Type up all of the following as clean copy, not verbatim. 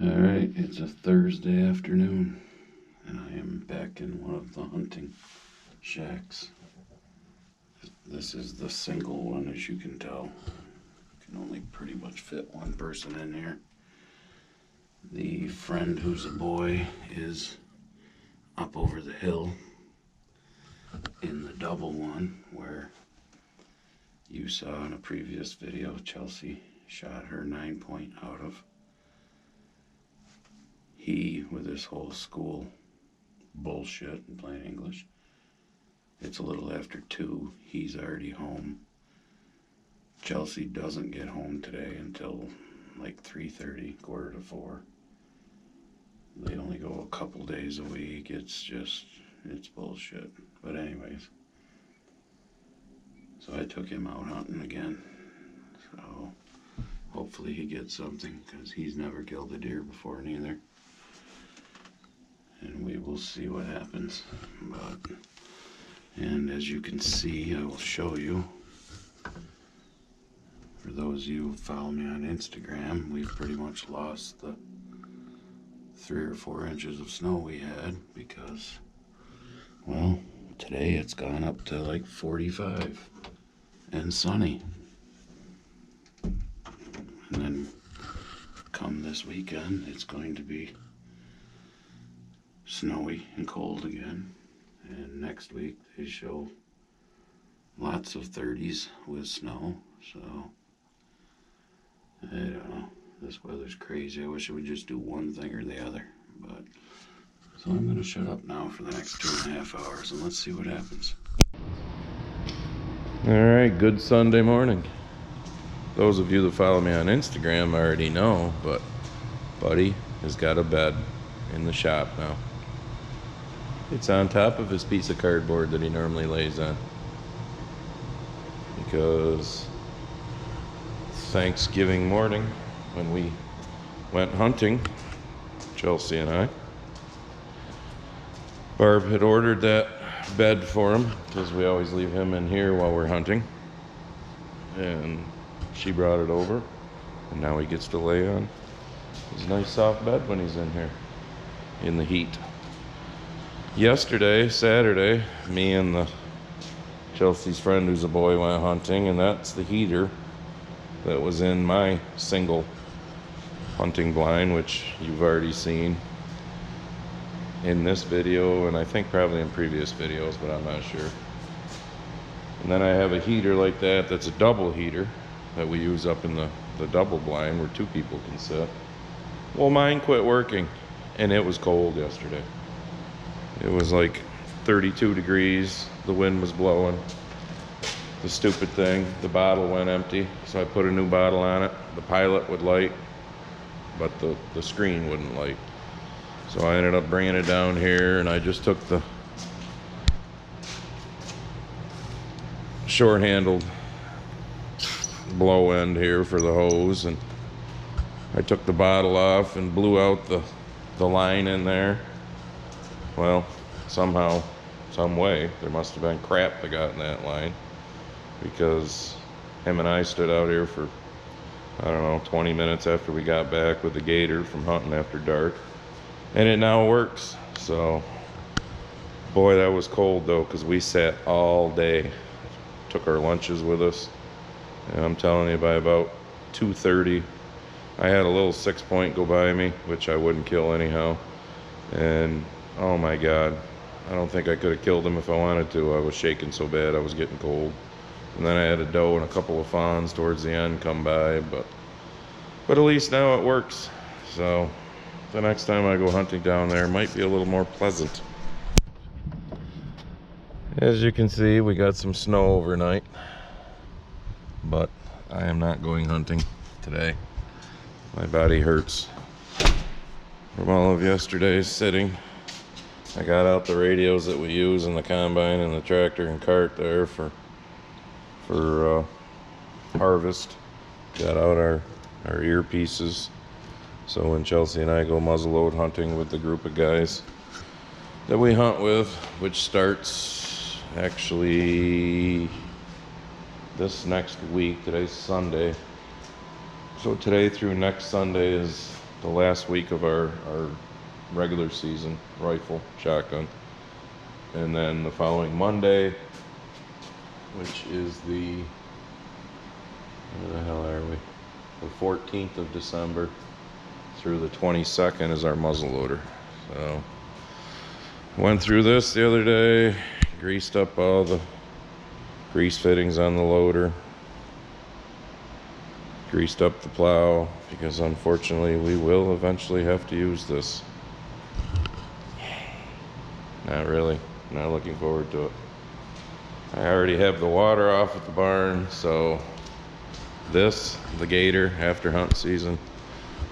Alright, it's a Thursday afternoon, and I am back in one of the hunting shacks. This is the single one, as you can tell. Can only pretty much fit one person in here. The friend who's a boy is up over the hill in the double one where you saw in a previous video Chelsea shot her 9-point out of. He, with his whole school bullshit in plain English, it's a little after 2. He's already home. Chelsea doesn't get home today until like 3:30, 3:45. They only go a couple days a week. It's bullshit. But anyways, so I took him out hunting again. So hopefully he gets something, because he's never killed a deer before neither. And we will see what happens. And as you can see, I will show you. For those of you who follow me on Instagram, we've pretty much lost the 3 or 4 inches of snow we had because, well, today it's gone up to like 45 and sunny. And then come this weekend, it's going to be snowy and cold again. And next week they show lots of 30s with snow. So I don't know. This weather's crazy. I wish it would just do one thing or the other. But so I'm gonna shut up now for the next 2.5 hours and let's see what happens. Alright, good Sunday morning. Those of you that follow me on Instagram already know, but Buddy has got a bed in the shop now. It's on top of his piece of cardboard that he normally lays on. Because Thanksgiving morning, when we went hunting, Chelsea and I, Barb had ordered that bed for him, because we always leave him in here while we're hunting. And she brought it over, and now he gets to lay on his nice soft bed when he's in here, in the heat. Yesterday, Saturday, me and Chelsea's friend who's a boy went hunting, and that's the heater that was in my single hunting blind, which you've already seen in this video, and I think probably in previous videos, but I'm not sure. And then I have a heater like that that's a double heater that we use up in the double blind where 2 people can sit. Well, mine quit working, and it was cold yesterday. It was like 32 degrees, the wind was blowing. The stupid thing, the bottle went empty, so I put a new bottle on it. The pilot would light, but the screen wouldn't light. So I ended up bringing it down here, and I just took the short-handled blow end here for the hose, and I took the bottle off and blew out the line in there. Well, somehow, some way, there must have been crap that got in that line, because him and I stood out here for, I don't know, 20 minutes after we got back with the gator from hunting after dark, and it now works. So, boy, that was cold though, because we sat all day, took our lunches with us, and I'm telling you, by about 2:30, I had a little 6-point go by me, which I wouldn't kill anyhow, and oh my God, I don't think I could have killed him if I wanted to. I was shaking so bad, I was getting cold. And then I had a doe and a couple of fawns towards the end come by, but at least now it works. So the next time I go hunting down there, it might be a little more pleasant. As you can see, we got some snow overnight, but I am not going hunting today. My body hurts from all of yesterday's sitting. I got out the radios that we use in the combine and the tractor and cart there for harvest. Got out our earpieces, so when Chelsea and I go muzzleload hunting with the group of guys that we hunt with, which starts actually this next week. Today's Sunday. So today through next Sunday is the last week of our regular season rifle shotgun. And then the following Monday, which is where the hell are we? The 14th of December through the 22nd is our muzzle loader. So went through this the other day, greased up all the grease fittings on the loader, greased up the plow, because unfortunately we will eventually have to use this. Not really, not looking forward to it. I already have the water off at the barn, so the gator, after hunt season,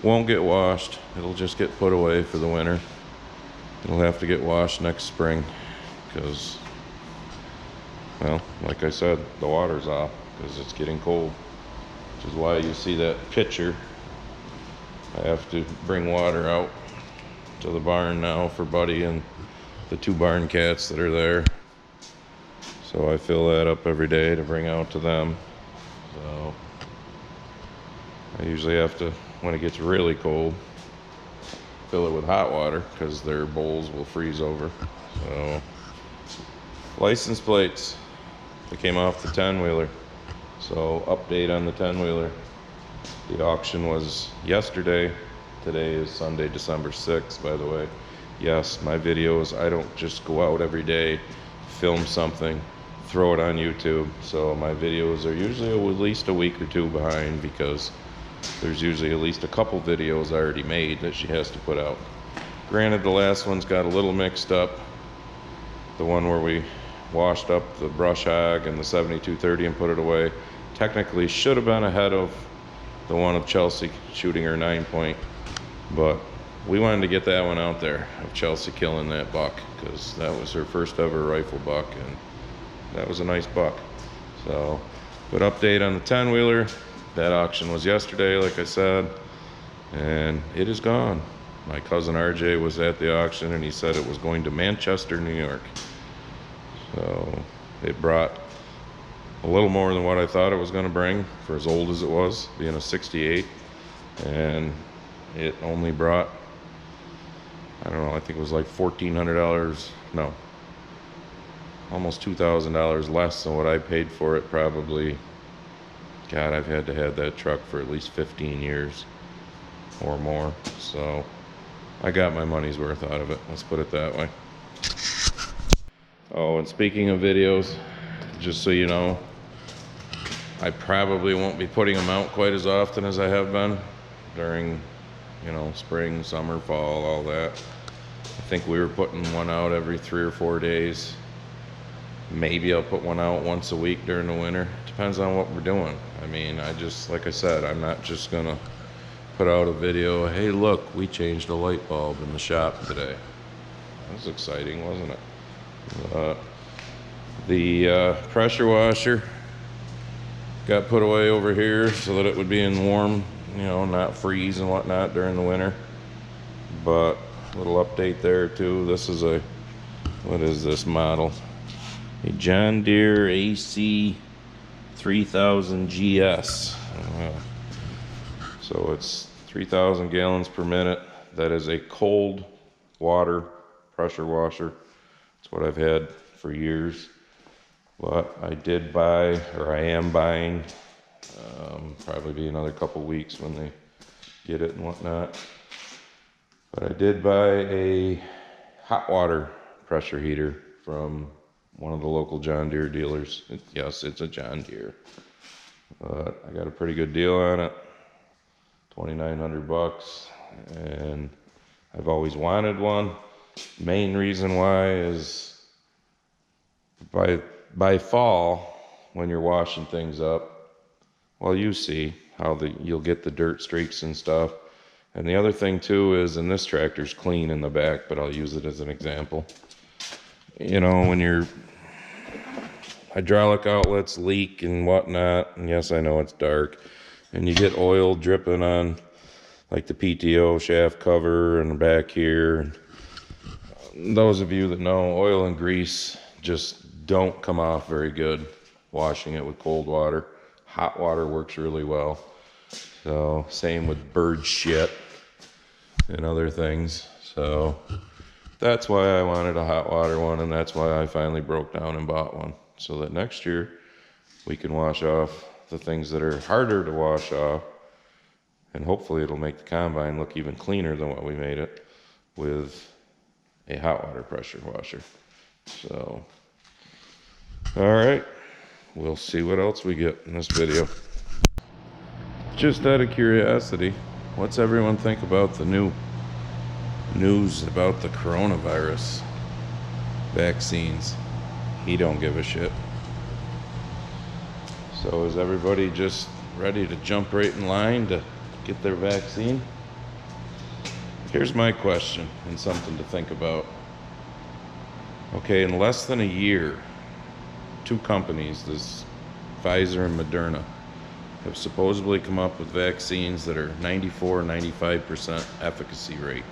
won't get washed. It'll just get put away for the winter. It'll have to get washed next spring because, well, like I said, the water's off because it's getting cold, which is why you see that pitcher. I have to bring water out to the barn now for Buddy and the 2 barn cats that are there. So I fill that up every day to bring out to them. So I usually have to, when it gets really cold, fill it with hot water because their bowls will freeze over. So license plates, they came off the 10-wheeler. So update on the 10-wheeler. The auction was yesterday. Today is Sunday, December 6th, by the way. Yes, my videos, I don't just go out every day, film something, throw it on YouTube. So my videos are usually at least a week or 2 behind because there's usually at least a couple videos already made that she has to put out. Granted, the last one's got a little mixed up. The one where we washed up the brush hog and the 7230 and put it away technically should have been ahead of the one of Chelsea shooting her 9-point, but we wanted to get that one out there of Chelsea killing that buck because that was her first ever rifle buck, and that was a nice buck. So, but update on the 10-wheeler. That auction was yesterday, like I said, and it is gone. My cousin RJ was at the auction and he said it was going to Manchester, New York. So it brought a little more than what I thought it was going to bring for as old as it was, being a 68. And it only brought, I don't know, I think it was like $1,400, no, almost $2,000 less than what I paid for it probably. God, I've had to have that truck for at least 15 years or more. So I got my money's worth out of it. Let's put it that way. Oh, and speaking of videos, just so you know, I probably won't be putting them out quite as often as I have been during, you know, spring, summer, fall, all that. I think we were putting one out every 3 or 4 days. Maybe I'll put one out once a week during the winter. Depends on what we're doing. I mean, like I said, I'm not just gonna put out a video, hey look, we changed a light bulb in the shop today. That was exciting, wasn't it? The pressure washer got put away over here so that it would be in warm, you know, not freeze and whatnot during the winter. But a little update there too. This is what is this model? A John Deere AC 3000 GS. So it's 3,000 gallons per minute. That is a cold water pressure washer. It's what I've had for years. But I did buy, or I am buying, probably be another couple weeks when they get it and whatnot. But I did buy a hot water pressure heater from one of the local John Deere dealers. Yes, it's a John Deere. But I got a pretty good deal on it. $2,900, and I've always wanted one. Main reason why is by fall, when you're washing things up, well, you see how you'll get the dirt streaks and stuff. And the other thing too is, and this tractor's clean in the back, but I'll use it as an example. You know, when your hydraulic outlets leak and whatnot, and yes, I know it's dark, and you get oil dripping on like the PTO shaft cover and back here. Those of you that know, oil and grease just don't come off very good washing it with cold water. Hot water works really well. So same with bird shit. and other things. So that's why I wanted a hot water one, and that's why I finally broke down and bought one, so that next year we can wash off the things that are harder to wash off, and hopefully it'll make the combine look even cleaner than what we made it with a hot water pressure washer. So, all right, we'll see what else we get in this video. Just out of curiosity, what's everyone think about the new news about the coronavirus vaccines? He don't give a shit. So is everybody just ready to jump right in line to get their vaccine? Here's my question and something to think about. Okay, in less than a year, two companies, this Pfizer and Moderna, have supposedly come up with vaccines that are 94-95% efficacy rate.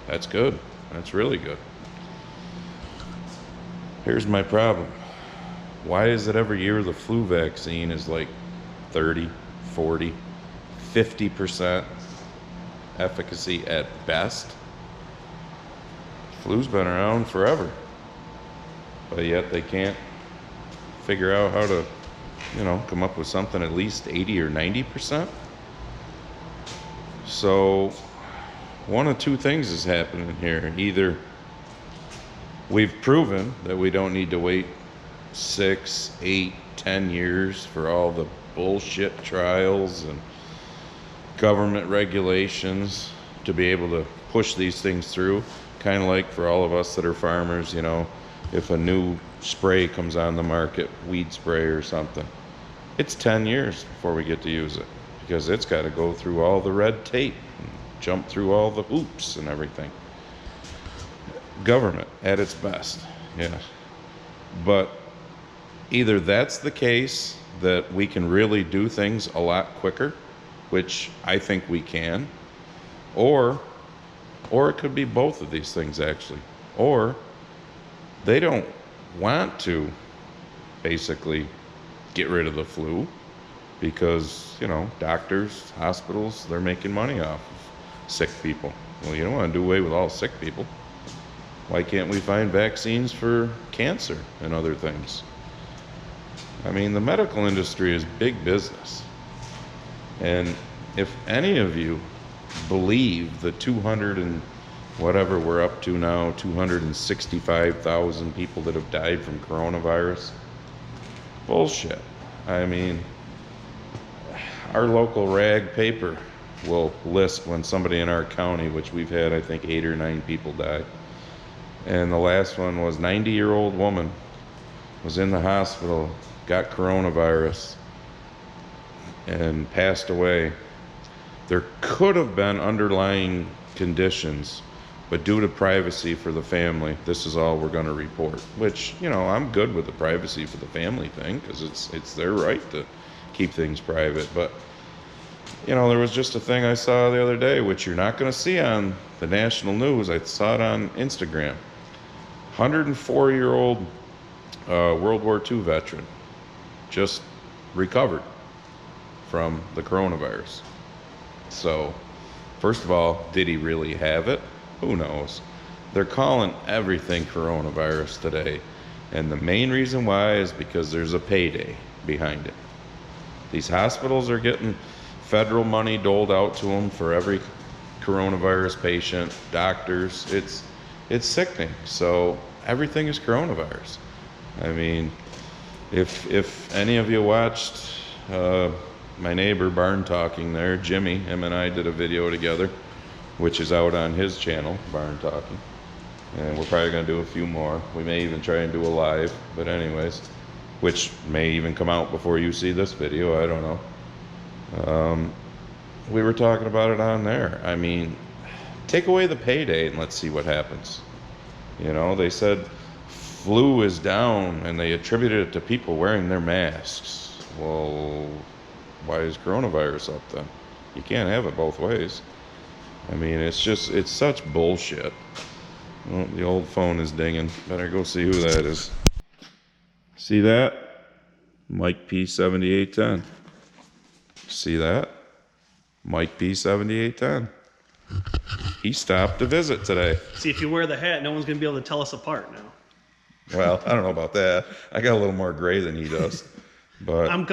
That's good. That's really good. Here's my problem. Why is it every year the flu vaccine is like 30, 40, 50% efficacy at best? Flu's been around forever, but yet they can't figure out how to, come up with something at least 80 or 90%. So one of two things is happening here. Either we've proven that we don't need to wait 6, 8, 10 years for all the bullshit trials and government regulations to be able to push these things through. Kind of like for all of us that are farmers, if a new spray comes on the market, weed spray or something, it's 10 years before we get to use it, because it's got to go through all the red tape and jump through all the hoops and everything. Government at its best, yeah. But either that's the case, that we can really do things a lot quicker, which I think we can, or it could be both of these things actually. Or they don't want to basically get rid of the flu because, doctors, hospitals, they're making money off of sick people. Well, you don't want to do away with all sick people. Why can't we find vaccines for cancer and other things? I mean, the medical industry is big business. And if any of you believe the 200 and whatever we're up to now, 265,000 people that have died from coronavirus, bullshit. I mean, our local rag paper will list when somebody in our county, which we've had, I think 8 or 9 people die. And the last one was 90-year-old woman was in the hospital, got coronavirus, and passed away. There could have been underlying conditions, but due to privacy for the family, this is all we're going to report. Which, I'm good with the privacy for the family thing, because it's their right to keep things private. But, there was just a thing I saw the other day, which you're not going to see on the national news. I saw it on Instagram. 104-year-old World War II veteran just recovered from the coronavirus. So, first of all, did he really have it? Who knows? They're calling everything coronavirus today. And the main reason why is because there's a payday behind it. These hospitals are getting federal money doled out to them for every coronavirus patient, doctors. It's sickening. So everything is coronavirus. I mean, if any of you watched my neighbor Barn Talking there, Jimmy, him and I did a video together, which is out on his channel, Barn Talking. And we're probably going to do a few more. We may even try and do a live, but anyways, which may even come out before you see this video, I don't know. We were talking about it on there. I mean, take away the payday and let's see what happens. They said flu is down and they attributed it to people wearing their masks. Well, why is coronavirus up then? You can't have it both ways. I mean, it's such bullshit. Well, the old phone is dinging. Better go see who that is. See that? MikeP7810. See that? MikeP7810. he stopped to visit today. See, if you wear the hat, no one's gonna be able to tell us apart now. Well, I don't know about that. I got a little more gray than he does. But I'm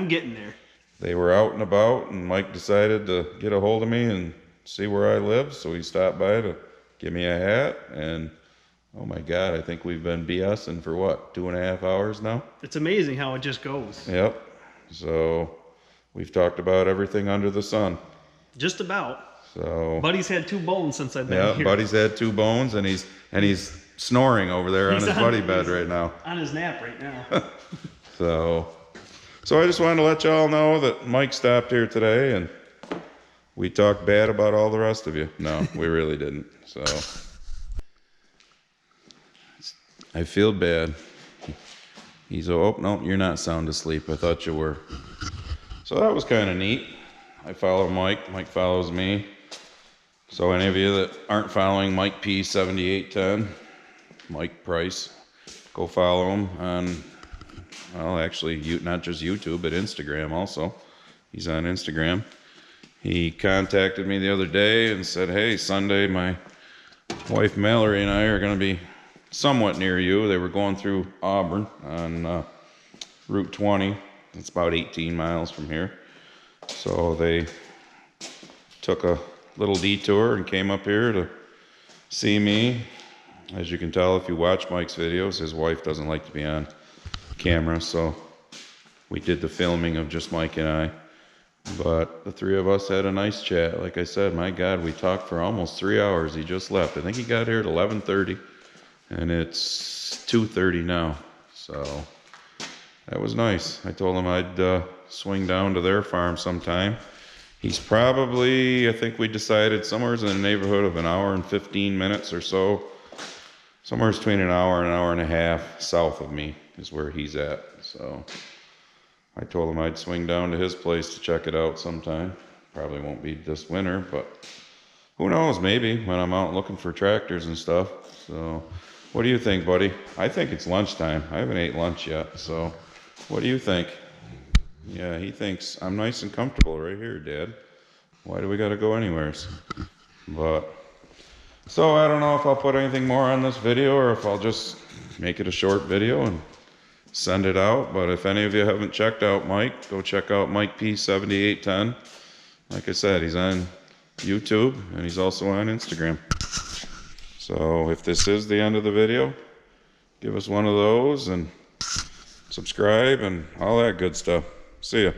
getting there. they were out and about, and Mike decided to get a hold of me and see where I live, so he stopped by to give me a hat. And oh my God, I think we've been BSing for what, 2.5 hours now? It's amazing how it just goes. Yep. So we've talked about everything under the sun. Just about. So Buddy's had 2 bones since I've been yeah, here. Buddy's had 2 bones, and he's snoring over there on his buddy bed right now. On his nap right now. So I just wanted to let y'all know that Mike stopped here today, and we talked bad about all the rest of you. No, we really didn't. So I feel bad. He's, oh, no, you're not sound asleep. I thought you were. So that was kind of neat. I follow Mike. Mike follows me. So any of you that aren't following MikeP7810, Mike Price, go follow him on, well, actually, not just YouTube, but Instagram also. He's on Instagram. He contacted me the other day and said, hey, Sunday, my wife Mallory and I are going to be somewhat near you. They were going through Auburn on Route 20. It's about 18 miles from here. So they took a little detour and came up here to see me. As you can tell if you watch Mike's videos, his wife doesn't like to be on camera, so we did the filming of just Mike and I. But the 3 of us had a nice chat. Like I said, my God, we talked for almost 3 hours. He just left. I think he got here at 11:30, and it's 2:30 now. So that was nice. I told him I'd swing down to their farm sometime. He's probably, I think we decided, somewhere in the neighborhood of an hour and 15 minutes or so. Somewhere between an hour and a half south of me is where he's at. So I told him I'd swing down to his place to check it out sometime. Probably won't be this winter, but who knows, maybe when I'm out looking for tractors and stuff. So what do you think, buddy? I think it's lunchtime. I haven't ate lunch yet, so what do you think? Yeah, he thinks I'm nice and comfortable right here, Dad. Why do we gotta go anywheres? But so I don't know if I'll put anything more on this video or if I'll just make it a short video and send it out. But if any of you haven't checked out Mike, go check out MikeP7810. Like I said, he's on YouTube and he's also on Instagram. So if this is the end of the video, give us one of those and subscribe and all that good stuff. See ya.